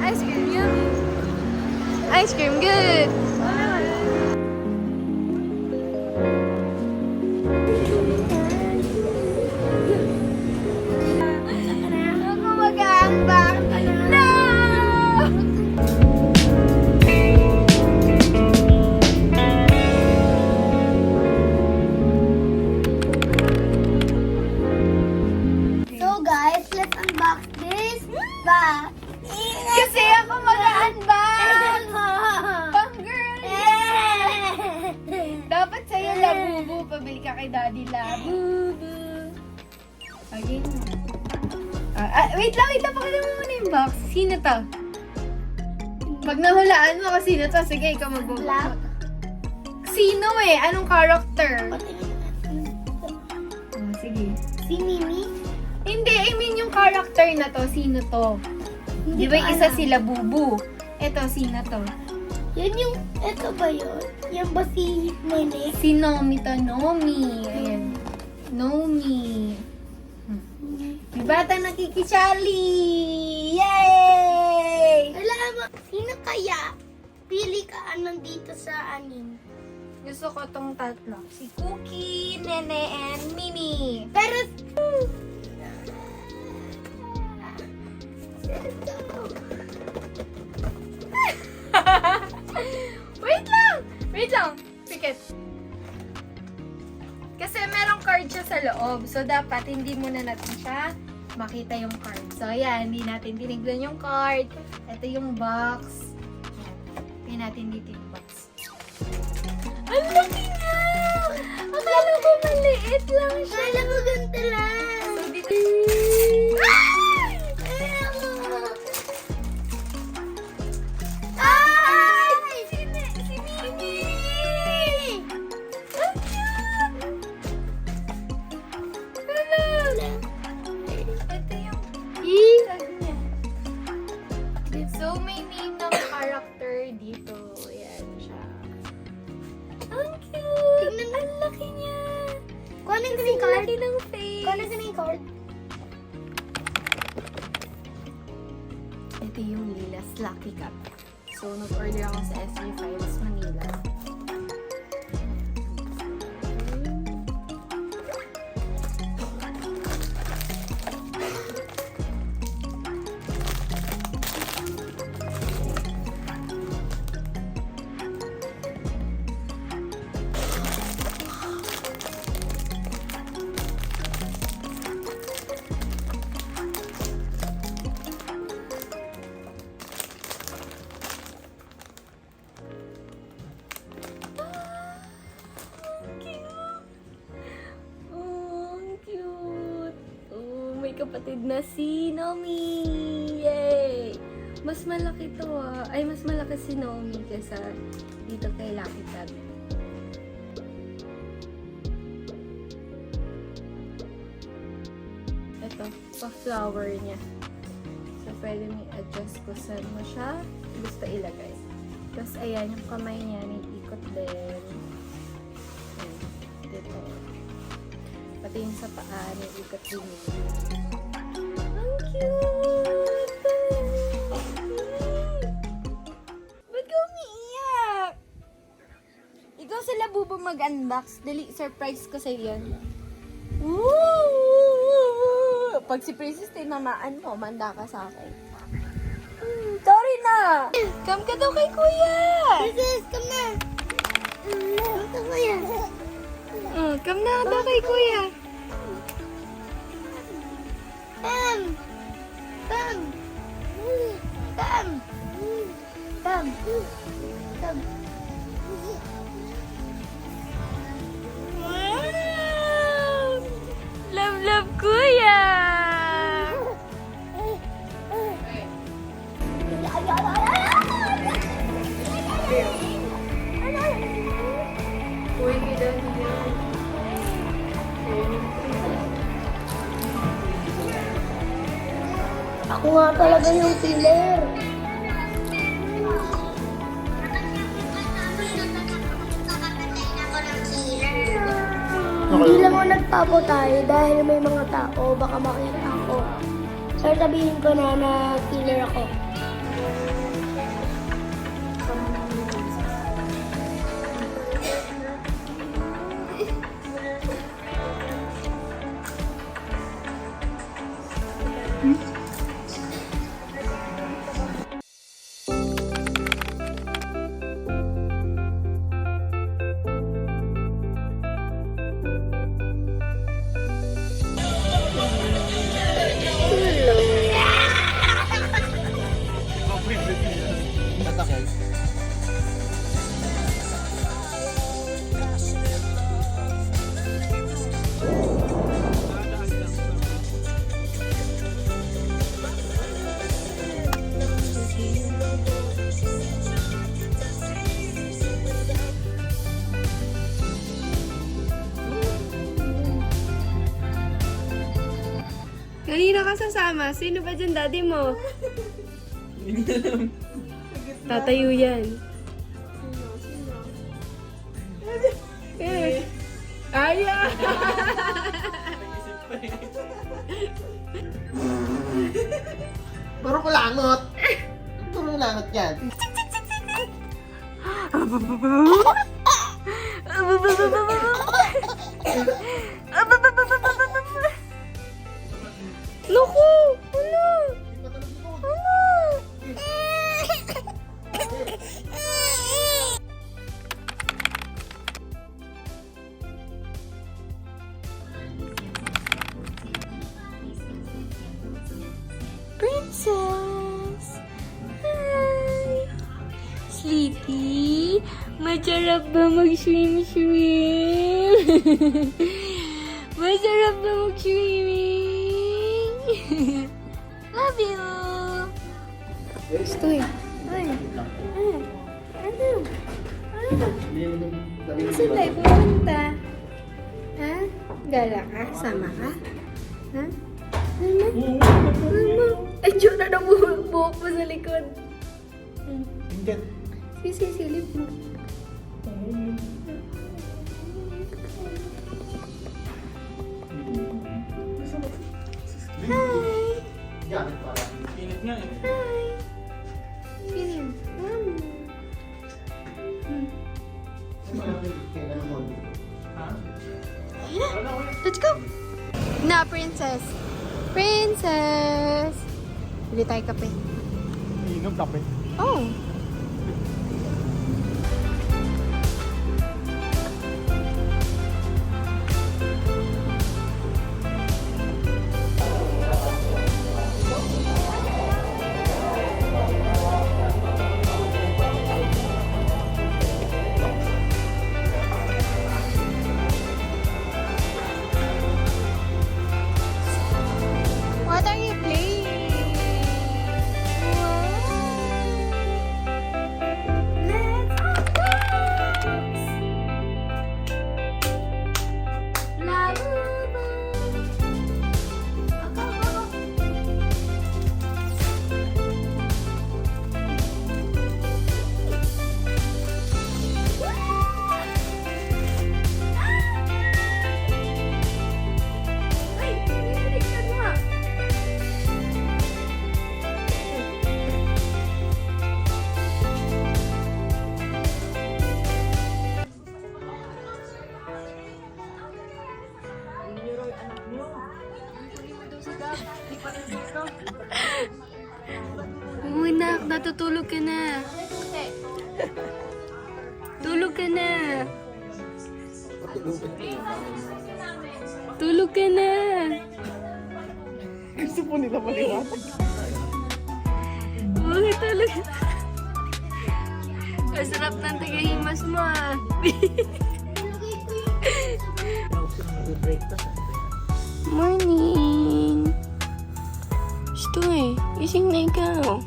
Ice cream, yummy. Ice cream, good. Ako mag-aambak. No! So guys, let's unbox this bag. Kasi ako mag-aambak. Pang girl. Dapat sa'yo labubu. Pabili ka kay daddy labubu. Okay. Wait lang. Pakita mo muna yung box. Sino to? Pag nahulaan mo kasi sino to, sige, ikaw mag-book. Sino eh? Anong character? Sige. Si Mimi? Hindi, I mean yung character na to, sino to? Di ba isa sila Bubu? Eto, sino to? Yan yung, eto ba yun? Yan ba si Nene? Si Nomi to, Nomi. Ayan. Nomi. May batang nakikisali! Yay! Alam mo, sino kaya pili ka nandito sa anin? Gusto ko tong tatlo. Si Cookie, Nene, and Mimi. Pero, Wait lang! Pikit. Kasi merong card siya sa loob. So, dapat hindi muna natin siya makita yung card. So, ayan. Hindi natin tinignan yung card. Ito yung box. Hindi natin dito yung box. Ang laki niya! Akala ko maliit lang siya. kala mo ganito lang. So, dito... Ay! Si Mimi! Ito yung tag niya. So, may name ng character dito. Ayan siya. Ang cute! Tingnan mo. Ang laki niya! Kunin ko Ang yung card. laki ng face. Kunin ko yung card. Ito yung Lila's Lucky Cup. So, nag-order ako sa SG Files Manila. Kapatid na si Nomi. Yay! Mas malaki to ah. Ay, mas malaki si Nomi kaysa dito kay Lucky Cat. Ito, pa-flower niya. So, pwede mo i-adjust kung saan mo siya gusto ilagay. Tapos, ayan, yung kamay niya, may ikot din. Ayan, dito. Pati yung sa paa, may ikot din yun. Ang cute! Ba't ka umiiyak? Ikaw sila bubo mag-unbox. Dali, surprise ko sa'yo yun. Woo! Pag si Princess tinamaan mo, manda ka sa akin. Sorry na! Come ka daw kay Kuya! Princess, come na. Ito ko yan. Come na daw kay Kuya. Come. Come. Come. Come. Come. Wow! Love, Kuya! Uy, kita niya. Ako nga talaga yung killer. Hindi lang ako nagpapo tayo dahil may mga tao, baka makita ako. Pero sabihin ko na killer ako. ka sasama? Sino ba dyan, daddy mo? Tatayo yan. Eh. Aya! Puro kulangot. Puro kulangot yan. Naku! Ano? Ano? Princess! Hi! Sleepy? Masarap ba mag-swim-swim? Masarap ba mag-swimming? Love you! Gusto eh. Ay. Ano? Saan tayo pumunta? Ha? Gala ka? Sama ka? Ha? Ano? Ano? Ay, Diyo na buhok mo sa likod. Ingat. Silip mo. Hi! Gamit pala. Init nga eh. Hi! Feeling. Kailan mo? Ha? Let's go! Na, princess! Princess! Bili tayo kape. Iinom kape. Oh! What are you playing? Let's Munak, natutulog ka na. Tulog ka na. Tulog ka na. Gusto po nila maliwanag. Uy, tulog. Masarap ng tagahimas mo ah. Morning. Gusto eh. Gising na ikaw.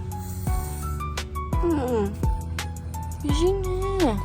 Gising na.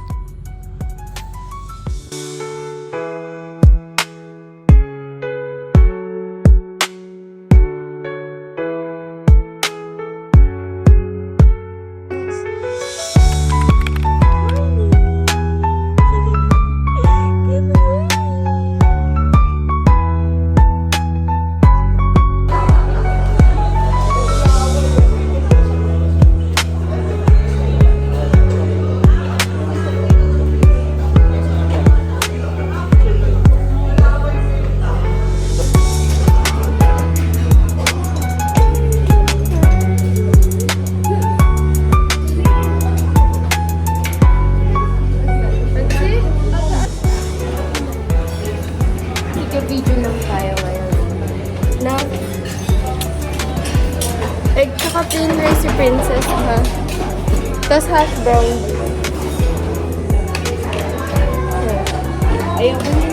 Video lang tayo ngayon. Na, egg tsaka plain rice si Princess, ha? Tapos hash brown. Ayaw ko yun.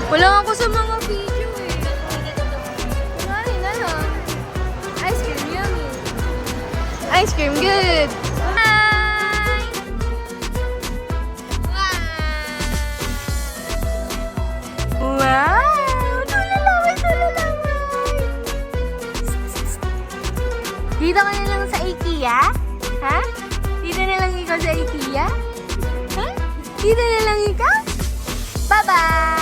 Wala ako sa mga video eh. Kunwari na lang. Ice cream yummy. Ice cream good. Bye! Wow! Tulalaway, tulalaway! Dito ka na lang sa IKEA? Ha? Dito na lang ikaw sa IKEA? Ha? Dito na lang ikaw? Bye-bye!